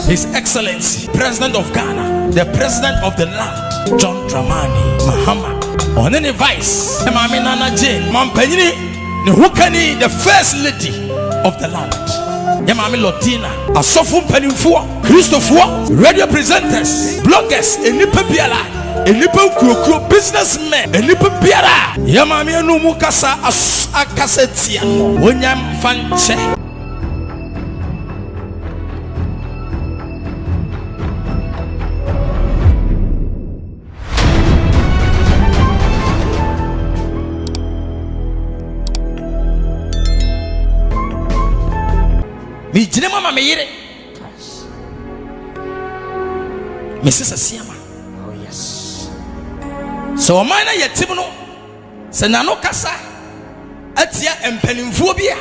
His Excellency, President of Ghana, the President of the land, John Dramani Mahama. On any vice, Mami Nana Jane, Mampanyini, Nehukani, the First Lady of the land. Yamami Lotina, Asofum Penifua, Christopher, radio presenters, bloggers, Enipa Biala, Enipa Kuro businessmen, Enipa Biara, Yamami Numukasa Akasetia, Wonyam Fanche. Mi jine mama me yire. Mrs. Asiamah. Oh yes. So mana yetim no. Se nano kasa. Atia empanimfuo bia.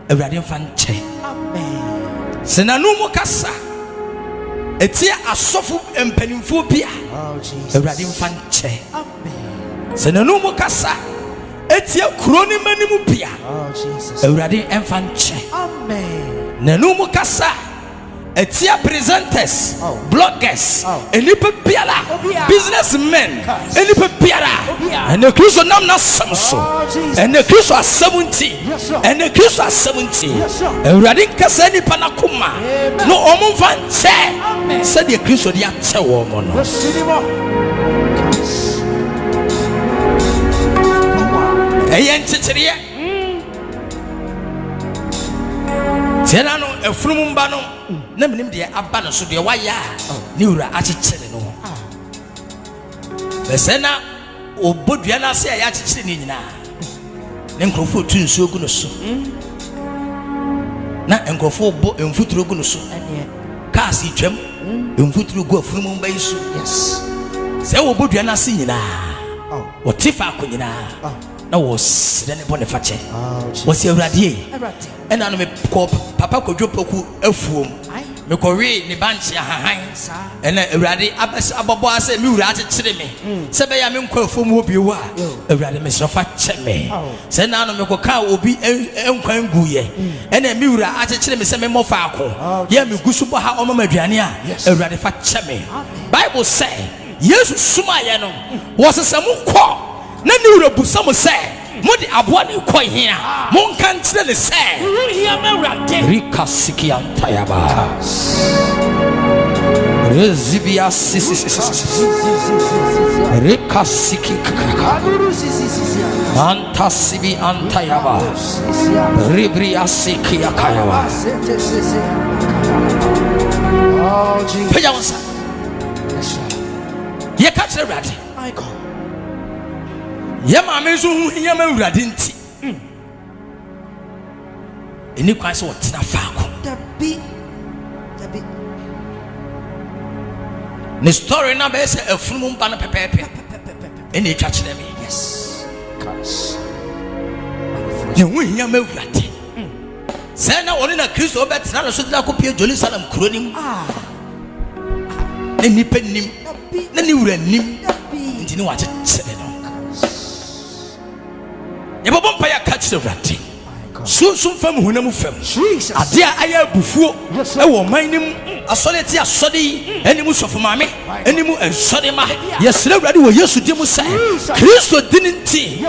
Awurade mfa nche. Amen. Se nano mu kasa. Etia asofu empanimfuo bia. Oh Jesus. Awurade mfa nche. Amen. Se nano mu kasa. Etia kroni manimu bia. Oh Jesus. Awurade mfa nche. Amen. Nanumu kasa etia presenters, bloggers, enipa biala, businessmen, enipa biala, and the Christ nam na samso, and the Christ are 70, and the Christ are 70. And Radin kasa enipa na kuma, no omo vanche, said the Christ odi ache woman. Eyen chichiriye. Tenano efrumumba no na menim de aba no so de waya ni wura achichire no besena obodua na se ya achichire ni nyina ne nkrofo tu nsuo gu no so na nkrofo bo emfuturo gu no so kasi twam emfuturo gu afrumumba yi so Yes. se obodua na se nyina o tifa ko nyina na wo sire ne bone fache wo se awrade ena no me ko papa kodwopoku afuom me ko we ne banche ahahan ena awrade abobo ase me wura akekere me se be ya me nkwa afuom obi wo a awrade me sofa che me se na no me ko ka obi enkwan guye ena me wura akekere me se me mofa ako ya me gusu bo ha omama aduane a awrade fa che me Bible say Jesus suma ye no wo sesamu ko na ni wura busam say modi abone ko hia mon kan tire le se hia mawrade rika siki antayaba rezibia sisi rika siki antasibi antayaba ribria siki yakayaba oh Jesus ye catch the rat my God. Yama mezu hia mawrade nti eni kwan se wotina faako Dabi ne story na be se afunu mba no pepepe eni etwa kire me yes cause ne hu hia mawrade se na woni na Kristo obetina no so dina ko pie Jerusalem kronim eni penim na ni wura nim nti ni wa kire no yebobo mpa ya catch the rat so fam hunam fam ade a aya bufuo e wo manim asoleti asodi enimu sofo maame enimu ensode ma yesre wrade wo Yesu di mu sai Kristo dininti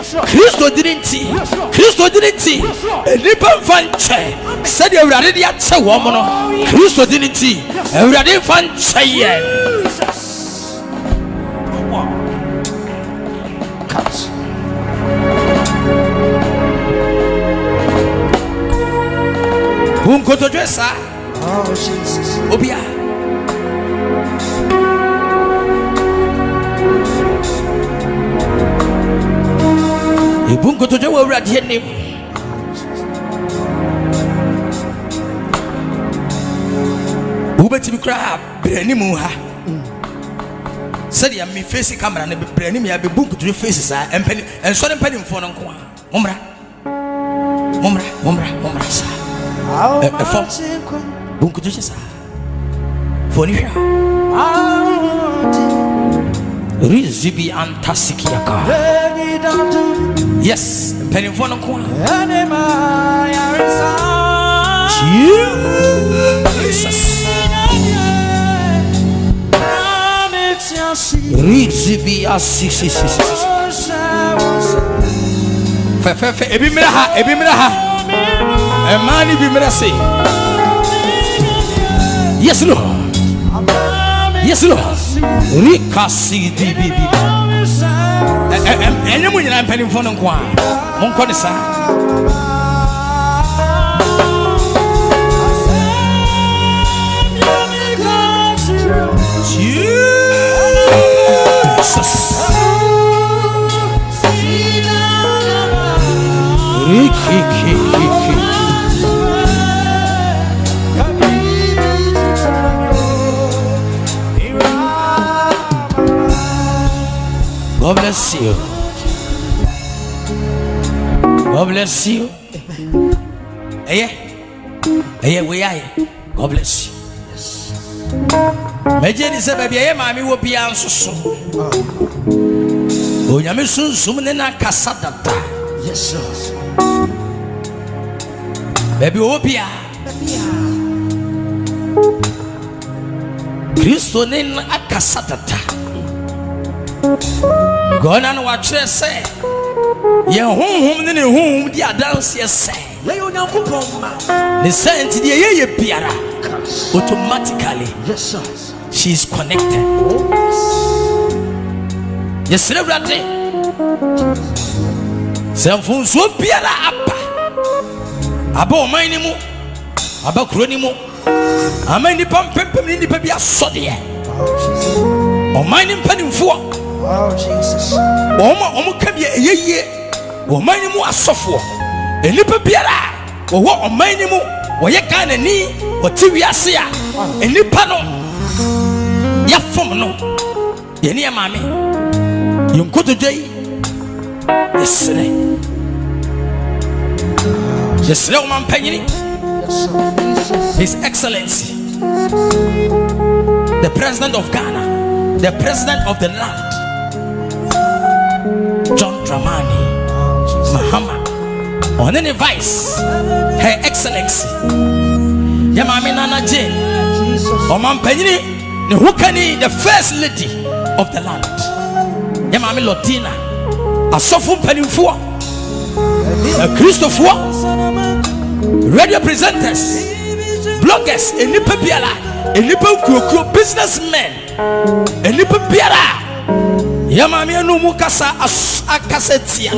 enipa fanche said the wrade dia che wo mo no Kristo dininti wrade fanche ye Unkoto dressa. oh Jesus Obia. Ibunkoto dwe wurade nim. Ubeti bikra branimu ha. Said ya me face camera na branim ya be bunkoto face sa empani ensore empani mfo no nko a. Momra sa. From Bunkutu sa Fonisha Rizibi antasiki yaka yes penny phone kwa Jesus. Rizibia sisi. Fe ebimira ha. Emani bimira say. Yes Lord. Yes Lord. Rikasi di bibi. Enemu nyina mpani mfo no kwa. Monko ne sa. Jesus. Riki. God bless you. God bless you. Hey, we are. God bless you. Major is a baby. Mammy will be answered. Oh, Yamisun Sumena Casadata. Yes, sir. Baby Opia. Christo nen Akasadata. Gone and watch her say. Ye home in whom the dance yes say. The saint the ye piara. Automatically. Yes, sir. She is connected. Yes, sir. Some so piara apa. Abo mainimu. Aba kronimu. Amani pam in the baby asodi. O mining penny for. Oh Jesus. Omo come ye. O mainimu asofo. Enipa biara. O mainimu. O ye kana ni. O tiwi ase a. Enipa no. Ya fom no. Ye ni amame. Yonkoto dai. Yesre. Yesre o man panyini. His Excellency, the President of Ghana, the President of the land, John Dramani Mahama, on any vice, Her Excellency, Yamami Nana Jane, Oman Penini, the Hukani, the First Lady of the land, Yamami Lotina, a Sofum Penifua, a Christopher, radio presenters, bloggers, a nipa biara, a nipa kuro businessmen, a nipa biara. Yamami no mukasa akasetia.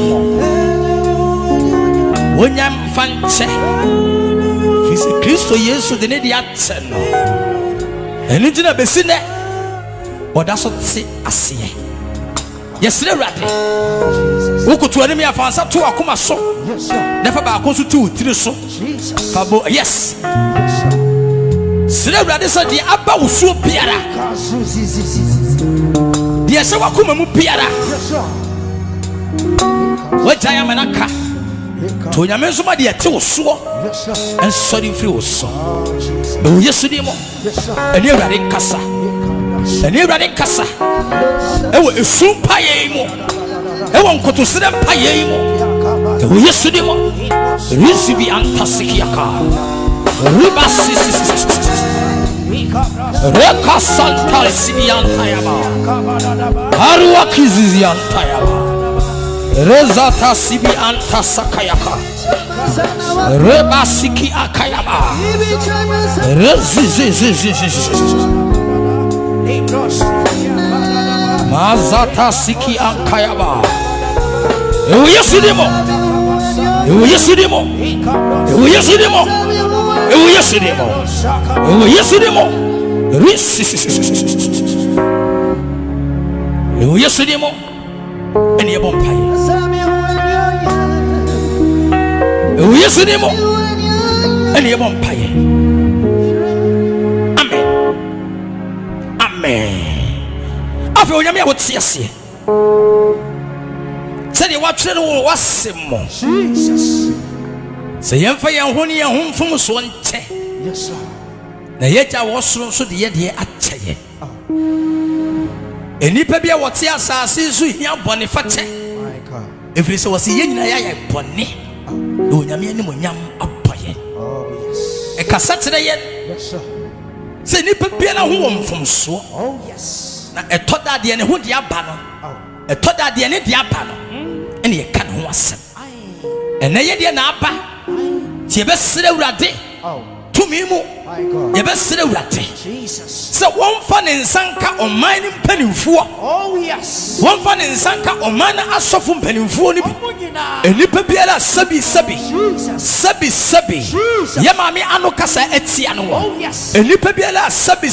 Wonyam fanche. Fisi Kristo Yesu de ne dia tseno. Eni tina besine. Oda so ti asiye. Yesre rade. Wokutu ani me afansa to akoma so. Never ba akonsu tu tiri so. Fabo yes. Sire rade so di aba wusu biara. Dia se wakoma mu biara. Wajaya manaka. To nyame so ma dia te wuso. En sorry free wuso. E wo Yesu di mo. Eni rade kasa. Eni rade kasa. E wo esumpa ye mo. E wo nkoto sire mpa ye mo. E wo Yesu di mo. Risibi antasikiaka. Ribasi. Reka santa sibiantayaba. Arwa kiziziantayaba. Rezata sibi antasakayaka. Rebasiki akayaba. Reziziziziziziziziz. Mazata siki akayaba. Ewo Yesu dimo. Ewo Yesu dimo. Ewo Yesu dimo. Ewo Yesu dimo. Ewo Yesu dimo. Ewo Yesu dimo. Eni e bompaye. Ewo Yesu dimo. Eni e bompaye. Amen. Amen. Afi onyame wotiase. Say the watch no wasemo. Jesus. Say yemfa ye honi ye homfom so nche. Yes sir. Na yeja wosoro so de ye akyeye. Enipa bia wote asase so hia bone fache. My God. Efiri se wose ye nyina ya bone. Na onyame ani monyam aboye. Oh yes. E kasa tere ye. Yes sir. Say nipa biara ho wɔ mfomso. Oh yes. Na etoda de ne ho de aba no. Etoda de ne de aba no. Ene ye ka ne ho asɛm. Ene ye de na aba. Ti ebe sere urade. Tumi mu. Ebe sere urade. Jesus. Se wonfa ne nsanka ɔman ne mpanimfoɔ. Oh yes. Wonfa ne nsanka ɔman na asɔfo mpanimfoɔ ne bi. Enipa biara sabi. Ye maame ano kasa etia no. Oh yes. Enipa biara sabi.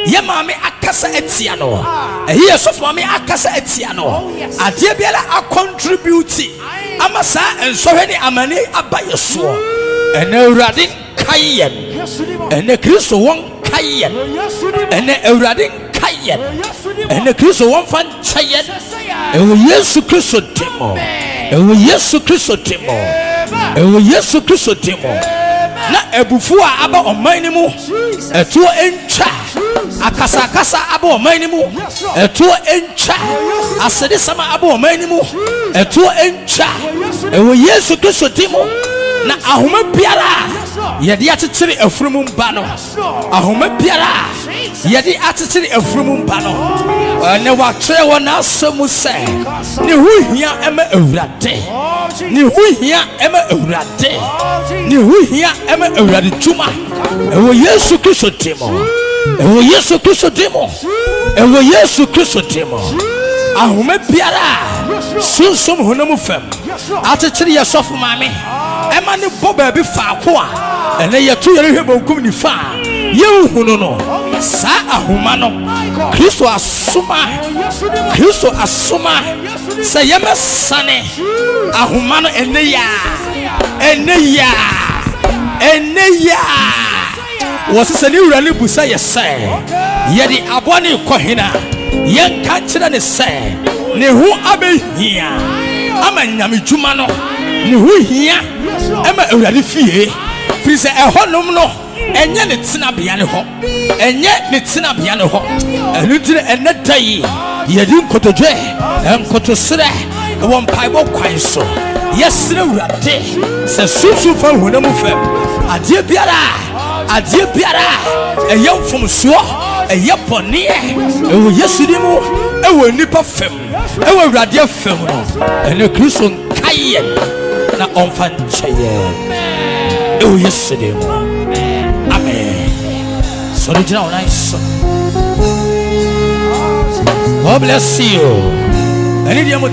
Ye maame akasa etia no. Eyi esofo maame akasa etia no. Ade biara a contribute ama sa ensohwe ne amane aba yeso. Ene urade kayen. Ene Kristo won kayen. Ene urade kayen. Ene Kristo won fan chayen. Ewo Yesu Kristo demo. Ewo Yesu Kristo demo. Ewo Yesu Kristo demo. Na ebufu a aba ɔman ni mu etuo entwa akasa aba ɔman ni mu etuo entwa asede sama aba ɔman ni mu etuo entwa ewo Yesu Kristo demo. Na ahoma biara yɛde atetere afurum mba no ahoma biara yɛde atetere afurum mba no ne wakyerɛ wɔ n'asɛm sɛ ne ho hia ɛma awurade ne ho hia ɛma awurade ne ho hia ɛma awurade tuma ɛwɔ Yesu Kristo demo ɛwɔ Yesu Kristo demo ɛwɔ Yesu Kristo demo ahoma biara sunsum honam fam atetere yɛsɔfo maame ɛma ne bɔ baabi faako a ɛnɛ yɛto yɛrehwɛ bonkum ni fa yɛnhunu no saa ahoma no Kristo asoma sɛ yɛmɛsane ahoma no ɛnɛ ya wɔsesɛ ne wura ne busa yɛ sɛ yɛde aboa ne kɔ hena yɛnka kyerɛ ne sɛ ne ho abɛhia ama nyame dwuma no ne ho hia ama awurade fie firi sɛ ɛhɔnom no ɛnyɛ ne tenabea ne hɔ ɛno nti ɛnɛ da yi yɛde nkotodwe nkotosrɛ ɛwɔ mpaebɔ kwan so yɛsrɛ awurade sɛ sunsun fa honam fam adeɛ biara ɛyɛ mfomsoɔ ɛyɛ bɔneɛ ɛwɔ Yesu di mu ɛwɔ nipa fam ɛwɔ awurade fam no ɛne Kristo nkayɛ na ɔmfa nkyɛyɛ ɛwɔ Yesu di mu amen. So the general nice. God bless you. I need you to